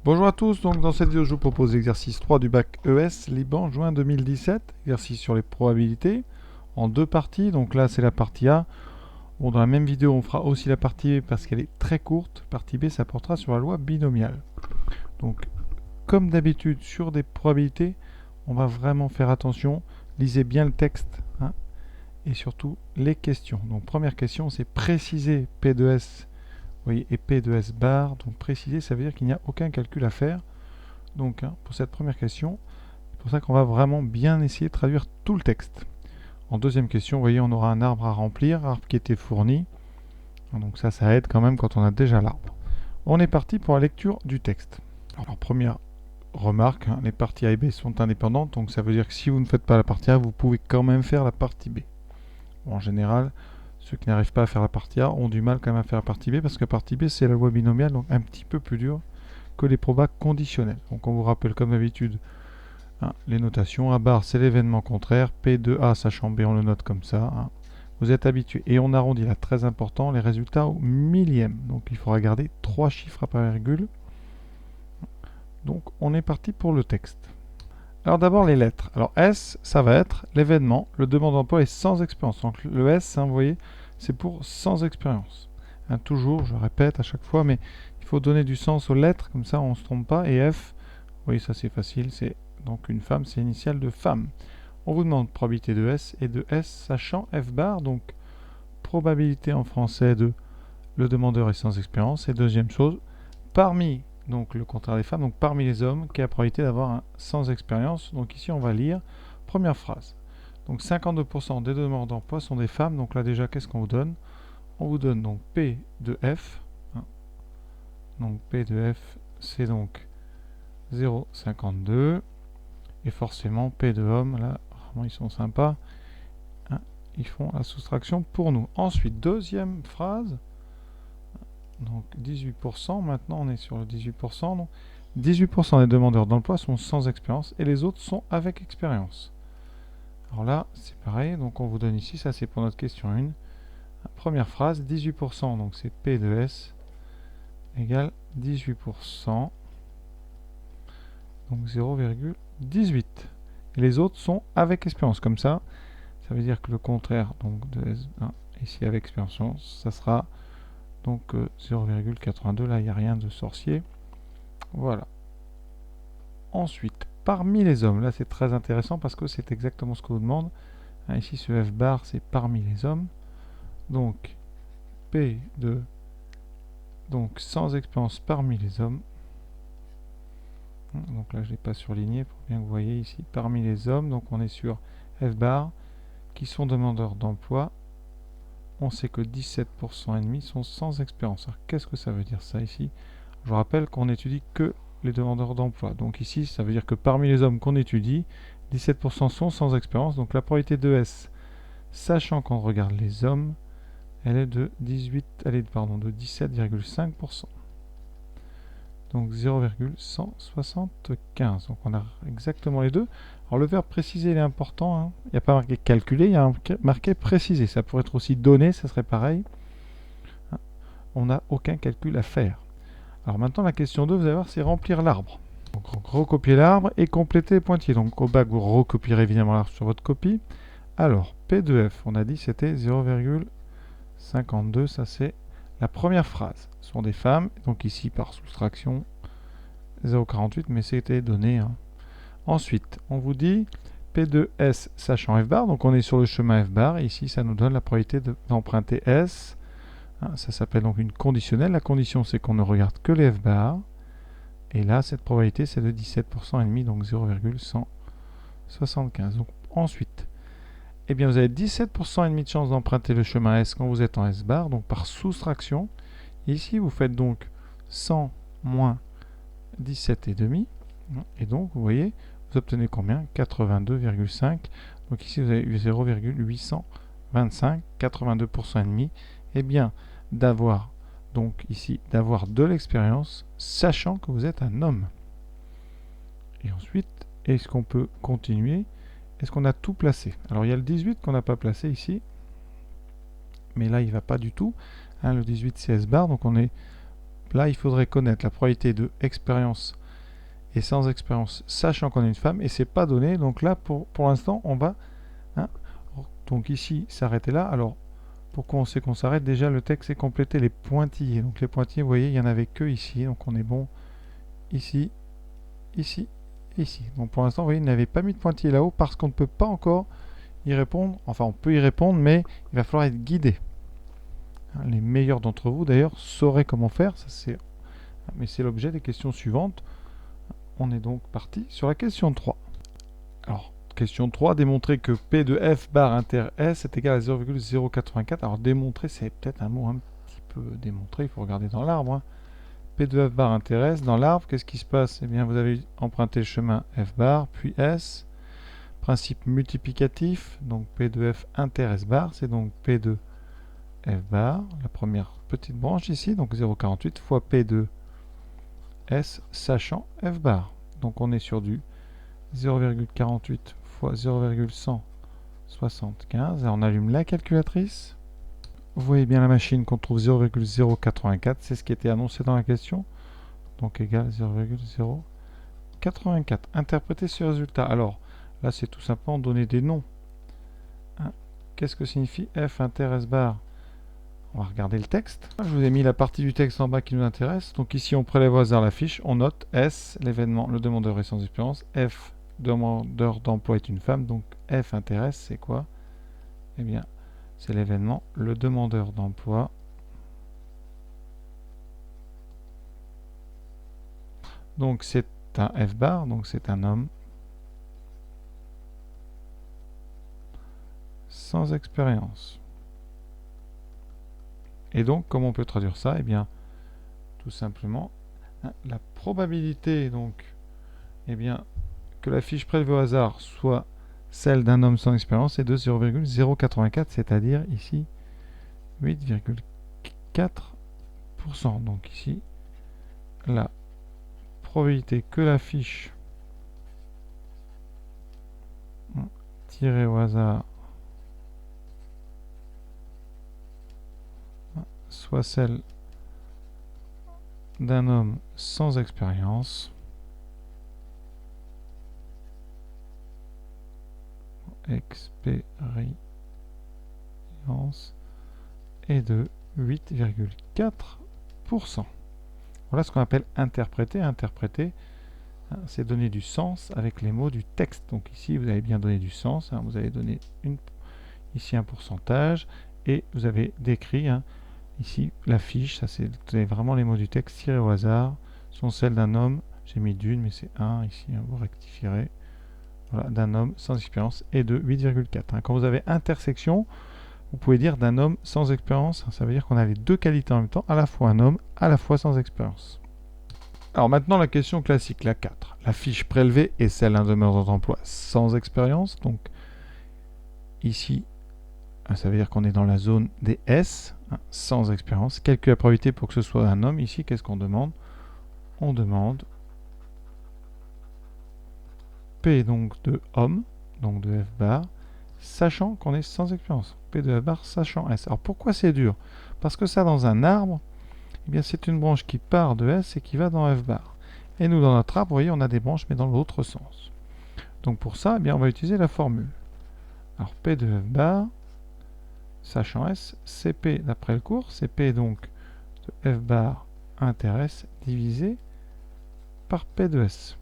Bonjour à tous, donc dans cette vidéo je vous propose l'exercice 3 du bac ES Liban juin 2017, exercice sur les probabilités en deux parties. Donc là c'est la partie A. Bon, dans la même vidéo on fera aussi la partie B parce qu'elle est très courte. Partie B ça portera sur la loi binomiale. Donc comme d'habitude sur des probabilités, on va vraiment faire attention, lisez bien le texte hein, et surtout les questions. Donc première question, c'est préciser P de S. Vous voyez, et P de S bar, donc préciser, ça veut dire qu'il n'y a aucun calcul à faire. Donc, pour cette première question, c'est pour ça qu'on va vraiment bien essayer de traduire tout le texte. En deuxième question, vous voyez, on aura un arbre à remplir, arbre qui était fourni. Donc ça aide quand même quand on a déjà l'arbre. On est parti pour la lecture du texte. Alors, première remarque, les parties A et B sont indépendantes, donc ça veut dire que si vous ne faites pas la partie A, vous pouvez quand même faire la partie B. Bon, en général, ceux qui n'arrivent pas à faire la partie A ont du mal quand même à faire la partie B, parce que la partie B, c'est la loi binomiale, donc un petit peu plus dur que les probas conditionnels. Donc on vous rappelle comme d'habitude les notations. A bar, c'est l'événement contraire. P de A sachant B, on le note comme ça. Vous êtes habitués. Et on arrondit là, très important, les résultats au millième. Donc il faudra garder 3 chiffres après virgule. Donc on est parti pour le texte. Alors d'abord les lettres. Alors S, ça va être l'événement. Le demandeur d'emploi est sans expérience. Donc le S, vous voyez, c'est pour sans expérience. Toujours, je répète à chaque fois, mais il faut donner du sens aux lettres, comme ça on ne se trompe pas. Et F, oui, ça c'est facile, c'est donc une femme, c'est initiale de femme. On vous demande probabilité de S et de S sachant F bar, donc probabilité en français de le demandeur est sans expérience. Et deuxième chose, parmi, donc le contraire des femmes, donc parmi les hommes, qui a la probabilité d'avoir un sans expérience. Donc ici on va lire, première phrase. Donc 52% des demandeurs d'emploi sont des femmes, donc là déjà qu'est-ce qu'on vous donne? On vous donne donc P de F. Donc P de F, c'est donc 0,52. Et forcément, P de homme, là, vraiment ils sont sympas. Ils font la soustraction pour nous. Ensuite, deuxième phrase. Donc 18%. Maintenant, on est sur le 18%. Donc 18% des demandeurs d'emploi sont sans expérience et les autres sont avec expérience. Alors là, c'est pareil. Donc on vous donne ici, ça c'est pour notre question 1. Première phrase, 18%, donc c'est P de S égale 18%, donc 0,18. Et les autres sont avec expérience, comme ça veut dire que le contraire donc de S1, ici avec expérience, ça sera donc 0,82, là il n'y a rien de sorcier. Voilà. Ensuite, parmi les hommes, là c'est très intéressant parce que c'est exactement ce qu'on vous demande. Ici ce F bar c'est parmi les hommes. Donc P de donc sans expérience parmi les hommes. Donc là je ne l'ai pas surligné pour bien que vous voyez ici parmi les hommes. Donc on est sur F bar qui sont demandeurs d'emploi. On sait que 17% et demi sont sans expérience. Alors qu'est-ce que ça veut dire ça ici? Je vous rappelle qu'on étudie que les demandeurs d'emploi. Donc ici ça veut dire que parmi les hommes qu'on étudie, 17% sont sans expérience. Donc la probabilité de S, sachant qu'on regarde les hommes, elle est de 17,5%. Donc 0,175. Donc on a exactement les deux. Alors le verbe préciser, il est important. Il n'y a pas marqué calculer, il y a marqué préciser. Ça pourrait être aussi donner, ça serait pareil. On n'a aucun calcul à faire. Alors maintenant la question 2, vous allez voir, c'est remplir l'arbre. Donc recopier l'arbre et compléter les pointillés. Donc au bac, vous recopierez évidemment l'arbre sur votre copie. Alors P de F, on a dit c'était 0,52, ça c'est la première phrase. Ce sont des femmes, donc ici par soustraction 0,48, mais c'était donné. Ensuite, on vous dit P de S sachant F bar, donc on est sur le chemin F bar, et ici ça nous donne la probabilité d'emprunter S. Ça s'appelle donc une conditionnelle. La condition c'est qu'on ne regarde que les F bar, et là cette probabilité c'est de 17% et demi, donc 0,175. Donc ensuite, eh bien, vous avez 17% et demi de chance d'emprunter le chemin S quand vous êtes en S bar, donc par soustraction. Ici, vous faites donc 100 moins 17,5. Et donc, vous voyez, vous obtenez combien? 82,5. Donc ici, vous avez eu 0,825, 82% et demi. Eh bien, d'avoir donc ici, d'avoir de l'expérience, sachant que vous êtes un homme. Et ensuite, est-ce qu'on peut continuer? Est-ce qu'on a tout placé? Alors il y a le 18 qu'on n'a pas placé ici, mais là il ne va pas du tout. Le 18 c'est S bar, donc on est là, il faudrait connaître la probabilité de expérience et sans expérience, sachant qu'on est une femme, et c'est pas donné. Donc là, pour l'instant, on va... hein, donc ici, s'arrêter là. Alors, pourquoi on sait qu'on s'arrête? Déjà, le texte est complété, les pointillés. Donc les pointillés, vous voyez, il n'y en avait que ici. Donc on est bon ici, ici, ici. Donc pour l'instant, vous voyez, il n'avait pas mis de pointillés là-haut parce qu'on ne peut pas encore y répondre. Enfin, on peut y répondre, mais il va falloir être guidé. Les meilleurs d'entre vous, d'ailleurs, sauraient comment faire. Mais c'est l'objet des questions suivantes. On est donc parti sur la question 3. Alors, question 3, démontrer que P de F bar inter S est égal à 0,084. Alors, démontrer, c'est peut-être un mot un petit peu démontré. Il faut regarder dans l'arbre. P de F bar inter S, dans l'arbre, qu'est-ce qui se passe? Eh bien, vous avez emprunté le chemin F bar, puis S. Principe multiplicatif, donc P de F inter S bar, c'est donc P de F bar, la première petite branche ici, donc 0,48 fois P de S sachant F bar. Donc on est sur du 0,48 fois 0,175. Et on allume la calculatrice. Vous voyez bien la machine qu'on trouve 0,084. C'est ce qui était annoncé dans la question. Donc égal 0,084. Interpréter ce résultat. Alors là, c'est tout simplement donner des noms. Hein. Qu'est-ce que signifie F inter S bar? On va regarder le texte. Je vous ai mis la partie du texte en bas qui nous intéresse. Donc ici, on prélève au hasard la fiche. On note S, l'événement, le demandeur est sans expérience. F, demandeur d'emploi est une femme. Donc F intéresse, c'est quoi? Eh bien, c'est l'événement, le demandeur d'emploi. Donc c'est un F bar, donc c'est un homme sans expérience. Et donc, comment on peut traduire ça? Eh bien, tout simplement, hein, la probabilité donc, eh bien, que la fiche prélevée au hasard soit celle d'un homme sans expérience est de 0,084, c'est-à-dire ici 8,4%. Donc ici, la probabilité que la fiche tirée au hasard soit celle d'un homme sans expérience est de 8,4%. Voilà ce qu'on appelle interpréter. Interpréter, hein, c'est donner du sens avec les mots du texte. Donc ici, vous avez bien donné du sens. Hein, vous avez donné ici un pourcentage et vous avez décrit ici la fiche. Ça, c'est vraiment les mots du texte tirés au hasard. Sont celles d'un homme. J'ai mis d'une, mais c'est 1 ici. Hein, vous rectifierez. Voilà, d'un homme sans expérience et de 8,4. Hein. Quand vous avez intersection, vous pouvez dire d'un homme sans expérience. Ça veut dire qu'on a les deux qualités en même temps, à la fois un homme, à la fois sans expérience. Alors maintenant, la question classique, la 4. La fiche prélevée est celle d'un demandeur d'emploi sans expérience. Donc ici, ça veut dire qu'on est dans la zone des S, hein, sans expérience. Calcule la probabilité pour que ce soit un homme. Ici, qu'est-ce qu'on demande? On demande P donc de homme, donc de F bar, sachant qu'on est sans expérience. P de F bar, sachant S. Alors pourquoi c'est dur? Parce que ça, dans un arbre, eh bien c'est une branche qui part de S et qui va dans F bar. Et nous, dans notre arbre, vous voyez, on a des branches, mais dans l'autre sens. Donc pour ça, eh bien, on va utiliser la formule. Alors P de F bar, sachant S, CP d'après le cours, CP donc de F bar inter S divisé par P de S.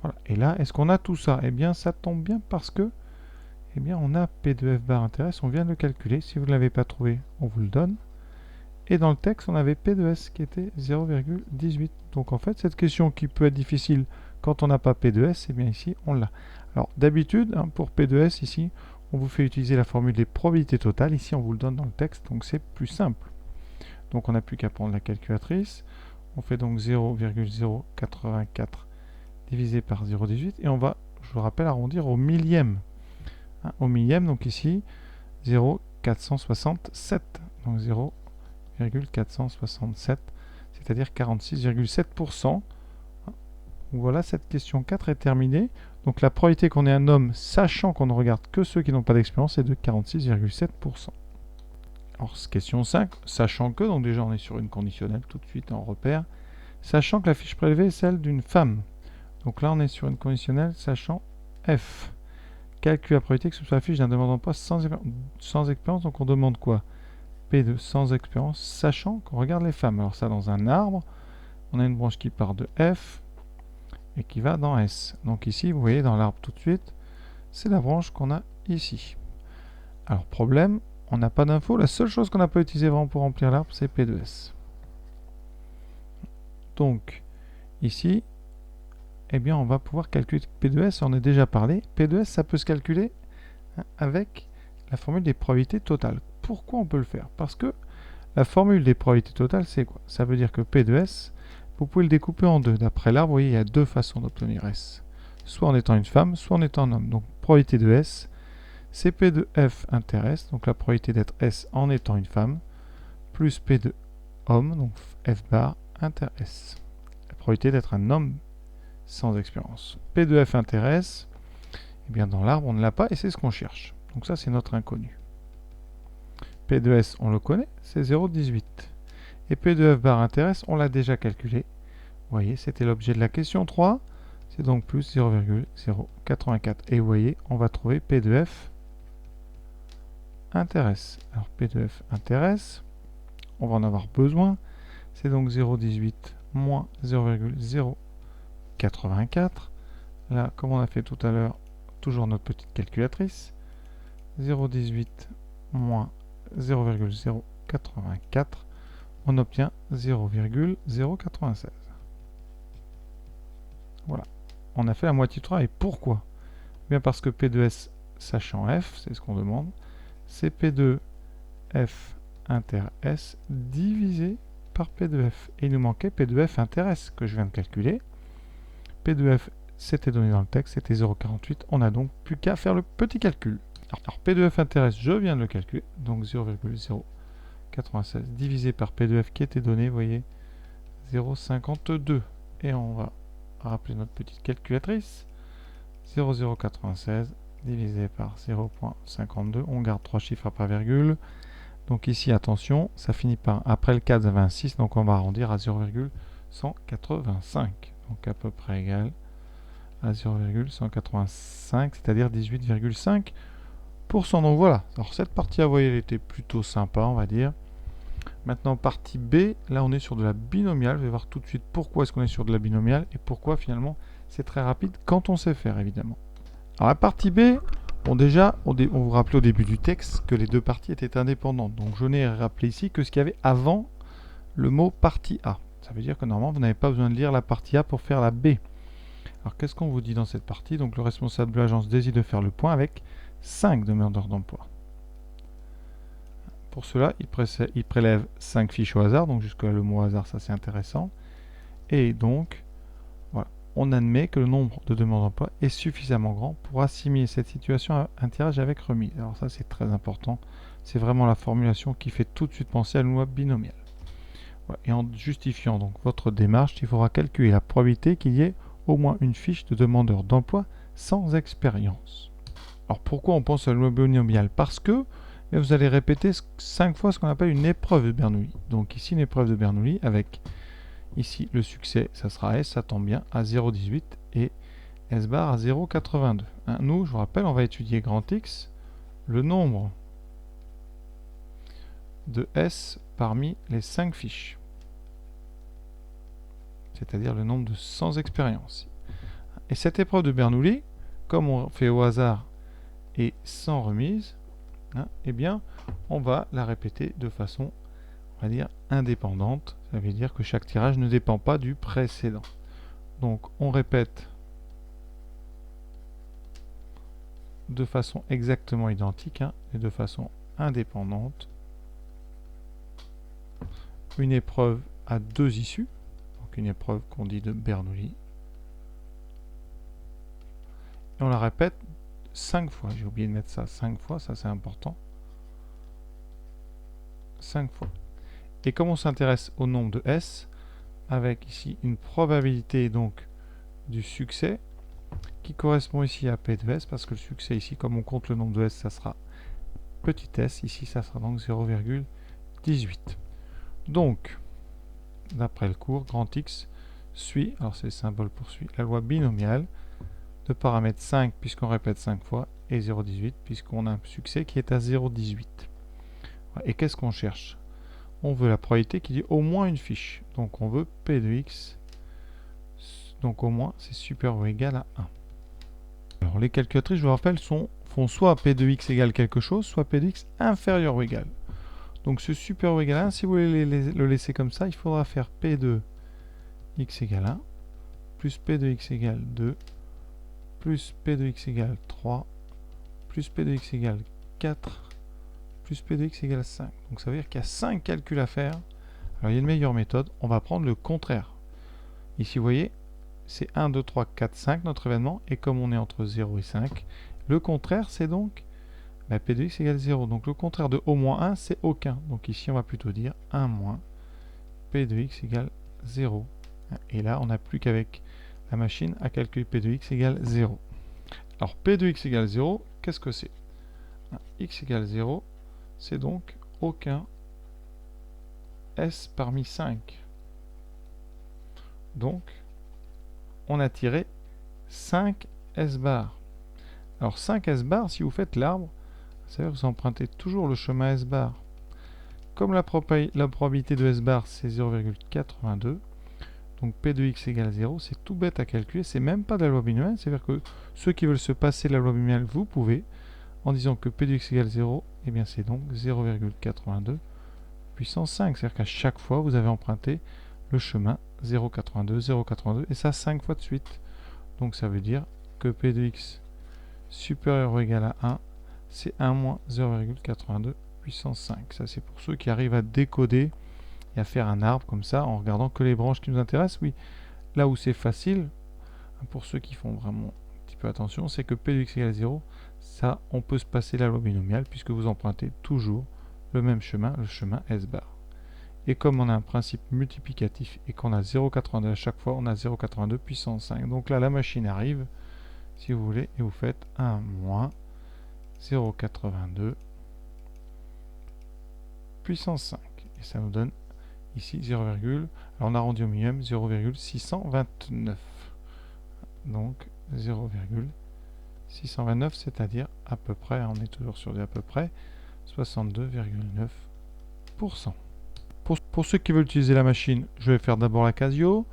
Voilà. Et là, est-ce qu'on a tout ça? Eh bien, ça tombe bien parce que, eh bien, on a P de F bar inter S, on vient de le calculer. Si vous ne l'avez pas trouvé, on vous le donne. Et dans le texte, on avait P de S qui était 0,18. Donc en fait, cette question qui peut être difficile quand on n'a pas P de S, eh bien ici, on l'a. Alors d'habitude, hein, pour P de S, ici, on vous fait utiliser la formule des probabilités totales. Ici, on vous le donne dans le texte, donc c'est plus simple. Donc on n'a plus qu'à prendre la calculatrice. On fait donc 0,084 divisé par 0,18 et on va, je vous rappelle, arrondir au millième. Hein, au millième, donc ici, 0,467. Donc 0,467, c'est-à-dire 46,7%. Voilà, cette question 4 est terminée. Donc la probabilité qu'on ait un homme, sachant qu'on ne regarde que ceux qui n'ont pas d'expérience, est de 46,7%. Alors question 5, sachant que, donc déjà on est sur une conditionnelle, tout de suite on repère, sachant que la fiche prélevée est celle d'une femme. Donc là, on est sur une conditionnelle sachant F. Calcul la probabilité que ce soit la fiche d'un demandant d'emploi sans expérience. Donc on demande quoi? P2 sans expérience, sachant qu'on regarde les femmes. Alors ça, dans un arbre, on a une branche qui part de F et qui va dans S. Donc ici, vous voyez dans l'arbre tout de suite, c'est la branche qu'on a ici. Alors problème, on n'a pas d'infos. La seule chose qu'on n'a pas utilisée vraiment pour remplir l'arbre, c'est P2S. Donc ici, eh bien, on va pouvoir calculer P2S, on en a déjà parlé. P2S, ça peut se calculer avec la formule des probabilités totales. Pourquoi on peut le faire? Parce que la formule des probabilités totales, c'est quoi? Ça veut dire que P2S, vous pouvez le découper en deux. D'après l'arbre, vous voyez, il y a deux façons d'obtenir S. Soit en étant une femme, soit en étant un homme. Donc, probabilité de S, c'est P de F inter S, donc la probabilité d'être S en étant une femme, plus P de homme, donc F bar inter S. La probabilité d'être un homme sans expérience. P de F inter S, eh bien dans l'arbre, on ne l'a pas et c'est ce qu'on cherche. Donc ça, c'est notre inconnu. P de S, on le connaît, c'est 0,18. Et P de F bar inter S, on l'a déjà calculé. Vous voyez, c'était l'objet de la question 3. C'est donc plus 0,084. Et vous voyez, on va trouver P de F inter S. Alors P de F inter S, on va en avoir besoin. C'est donc 0,18 moins 0,084. Là, comme on a fait tout à l'heure, toujours notre petite calculatrice. 0,18 moins 0,084, on obtient 0,096. Voilà, on a fait la moitié du travail. Pourquoi? Bien parce que P de S sachant F, c'est ce qu'on demande, c'est P de F inter S divisé par P de F. Et il nous manquait P de F inter S que je viens de calculer. P de F, c'était donné dans le texte, c'était 0,48. On n'a donc plus qu'à faire le petit calcul. Alors P de F inter S, je viens de le calculer, donc 0,096 divisé par P de F qui était donné, vous voyez, 0,52. Et on va rappeler notre petite calculatrice. 0,096 divisé par 0,52. On garde 3 chiffres après virgule. Donc ici, attention, ça finit par, après le 4, ça va un 6, donc on va arrondir à 0,185. Donc à peu près égal à 0,185, c'est-à-dire 18,5%. Donc voilà, alors cette partie, vous voyez, elle était plutôt sympa, on va dire. Maintenant, partie B, là on est sur de la binomiale. Vous allez voir tout de suite pourquoi est-ce qu'on est sur de la binomiale et pourquoi finalement c'est très rapide quand on sait faire, évidemment. Alors la partie B, bon déjà, on vous rappelait au début du texte que les deux parties étaient indépendantes. Donc je n'ai rappelé ici que ce qu'il y avait avant le mot partie A. Ça veut dire que normalement vous n'avez pas besoin de lire la partie A pour faire la B. Alors qu'est-ce qu'on vous dit dans cette partie? Donc le responsable de l'agence décide de faire le point avec 5 demandeurs d'emploi. Pour cela, il prélève 5 fiches au hasard, donc jusque là le mot hasard, ça c'est intéressant. Et donc, voilà, on admet que le nombre de demandes d'emploi est suffisamment grand pour assimiler cette situation à un tirage avec remise. Alors ça c'est très important, c'est vraiment la formulation qui fait tout de suite penser à une loi binomiale. Voilà. Et en justifiant donc votre démarche, il faudra calculer la probabilité qu'il y ait au moins une fiche de demandeur d'emploi sans expérience. Alors pourquoi on pense à la loi binomiale? Parce que vous allez répéter 5 fois ce qu'on appelle une épreuve de Bernoulli. Donc ici, une épreuve de Bernoulli avec, ici, le succès, ça sera S, ça tombe bien, à 0,18 et S bar à 0,82. Hein, nous, je vous rappelle, on va étudier grand X, le nombre de S parmi les 5 fiches. C'est-à-dire le nombre de sans expérience. Et cette épreuve de Bernoulli, comme on fait au hasard et sans remise, eh bien, on va la répéter de façon, on va dire, indépendante. Ça veut dire que chaque tirage ne dépend pas du précédent. Donc, on répète de façon exactement identique et de façon indépendante une épreuve à 2 issues. Donc, une épreuve qu'on dit de Bernoulli. Et on la répète 5 fois. J'ai oublié de mettre ça 5 fois, ça c'est important. 5 fois. Et comme on s'intéresse au nombre de S, avec ici une probabilité donc du succès qui correspond ici à P de S, parce que le succès ici, comme on compte le nombre de S, ça sera petit s, ici ça sera donc 0,18. Donc, d'après le cours, grand X suit, alors c'est le symbole pour suit, la loi binomiale de paramètre 5 puisqu'on répète 5 fois et 0,18 puisqu'on a un succès qui est à 0,18. Et qu'est-ce qu'on cherche? On veut la probabilité qui dit au moins une fiche. Donc on veut P de X, donc au moins c'est supérieur ou égal à 1. Alors les calculatrices, je vous rappelle, font soit P de X égale quelque chose, soit P de X inférieur ou égal. Donc ce supérieur ou égal à 1, si vous voulez le laisser comme ça, il faudra faire P de X égale 1, plus P de X égale 2, plus P de X égale 3, plus P de X égale 4, plus P de X égale 5. Donc ça veut dire qu'il y a 5 calculs à faire. Alors il y a une meilleure méthode, on va prendre le contraire. Ici vous voyez, c'est 1, 2, 3, 4, 5 notre événement, et comme on est entre 0 et 5, le contraire c'est donc P de X égale 0. Donc le contraire de au moins 1 c'est aucun. Donc ici on va plutôt dire 1 moins P de X égale 0. Et là on n'a plus qu'avec la machine à calculer P de X égale 0. Alors P de X égale 0, qu'est-ce que c'est? X égale 0, c'est donc aucun S parmi 5. Donc, on a tiré 5 S bar. Alors 5 S bar, si vous faites l'arbre, ça veut dire que vous empruntez toujours le chemin S bar. Comme la probabilité de S bar, c'est 0,82, donc P de X égale 0, c'est tout bête à calculer, c'est même pas de la loi binomiale, c'est-à-dire que ceux qui veulent se passer de la loi binomiale, vous pouvez, en disant que P de X égale 0, et bien c'est donc 0,82 puissance 5, c'est-à-dire qu'à chaque fois, vous avez emprunté le chemin 0,82, 0,82, et ça 5 fois de suite. Donc ça veut dire que P de X supérieur ou égal à 1, c'est 1 moins 0,82 puissance 5. Ça c'est pour ceux qui arrivent à décoder et à faire un arbre comme ça en regardant que les branches qui nous intéressent. Oui, là où c'est facile, pour ceux qui font vraiment un petit peu attention, c'est que P de X égale 0, ça on peut se passer la loi binomiale puisque vous empruntez toujours le même chemin, le chemin S bar. Et comme on a un principe multiplicatif et qu'on a 0,82 à chaque fois, on a 0,82 puissance 5. Donc là, la machine arrive, si vous voulez, et vous faites 1 moins 0,82 puissance 5. Et ça nous donne ici 0, alors on arrondit au minimum 0,629. Donc 0,629, c'est-à-dire à peu près, on est toujours sur des à peu près, 62,9%. Pour ceux qui veulent utiliser la machine, je vais faire d'abord la Casio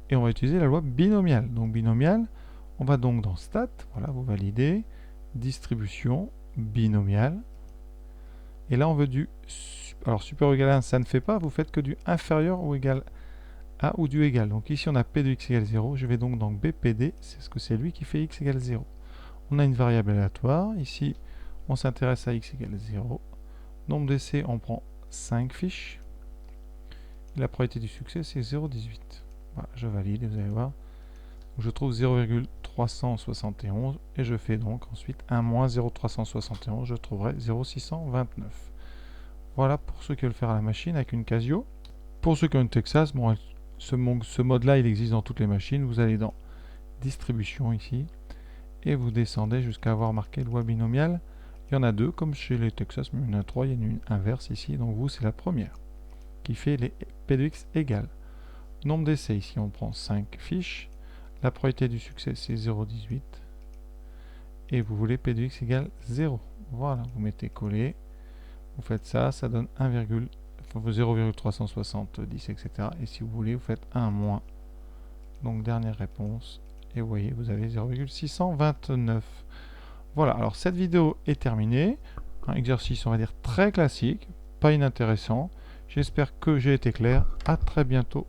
et on va utiliser la loi binomiale. Donc binomiale, on va donc dans Stat, voilà, vous validez, distribution, binomiale. Et là, on veut du, alors supérieur ou égal à 1, ça ne fait pas, vous faites que du inférieur ou égal à ou du égal. Donc ici, on a P de X égale 0, je vais donc dans BPD, c'est ce que c'est lui qui fait X égale 0. On a une variable aléatoire, ici, on s'intéresse à X égale 0. Nombre d'essais, on prend 5 fiches. La probabilité du succès, c'est 0,18. Voilà, je valide, vous allez voir. Je trouve 0,371 et je fais donc ensuite 1 moins 0,371, je trouverai 0,629. Voilà pour ceux qui veulent faire à la machine avec une Casio. Pour ceux qui ont une Texas, bon, ce mode-là, il existe dans toutes les machines. Vous allez dans Distribution ici et vous descendez jusqu'à avoir marqué loi binomiale. Il y en a deux, comme chez les Texas, mais il y en a trois. Il y en a une inverse ici, donc vous, c'est la première qui fait les P de X égale. Nombre d'essais, ici on prend 5 fiches. La probabilité du succès c'est 0,18. Et vous voulez P de X égale 0. Voilà, vous mettez coller. Vous faites ça, ça donne 0,370, etc. Et si vous voulez, vous faites 1 moins. Donc dernière réponse. Et vous voyez, vous avez 0,629. Voilà, alors cette vidéo est terminée. Un exercice, on va dire, très classique, pas inintéressant. J'espère que j'ai été clair. À très bientôt